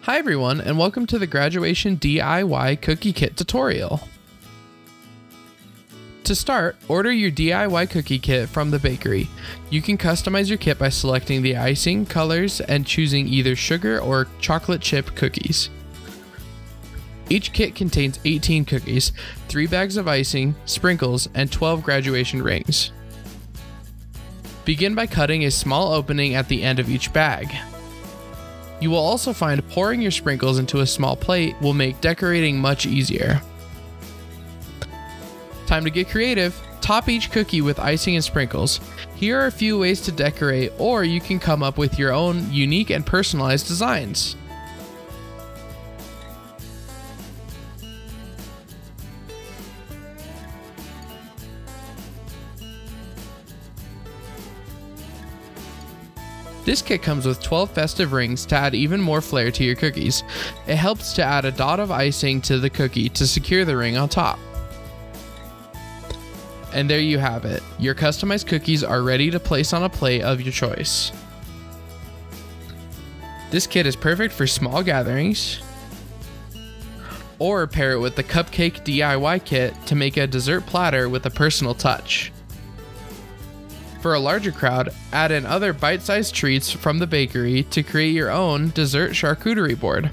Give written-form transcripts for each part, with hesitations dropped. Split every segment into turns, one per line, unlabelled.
Hi everyone, and welcome to the Graduation DIY Cookie Kit tutorial. To start, order your DIY cookie kit from the bakery. You can customize your kit by selecting the icing, colors, and choosing either sugar or chocolate chip cookies. Each kit contains 18 cookies, 3 bags of icing, sprinkles, and 12 graduation rings. Begin by cutting a small opening at the end of each bag. You will also find pouring your sprinkles into a small plate will make decorating much easier. Time to get creative. Top each cookie with icing and sprinkles. Here are a few ways to decorate, or you can come up with your own unique and personalized designs. This kit comes with 12 festive rings to add even more flair to your cookies. It helps to add a dot of icing to the cookie to secure the ring on top. And there you have it. Your customized cookies are ready to place on a plate of your choice. This kit is perfect for small gatherings, or pair it with the cupcake DIY kit to make a dessert platter with a personal touch. For a larger crowd, add in other bite-sized treats from the bakery to create your own dessert charcuterie board.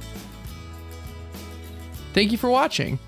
Thank you for watching.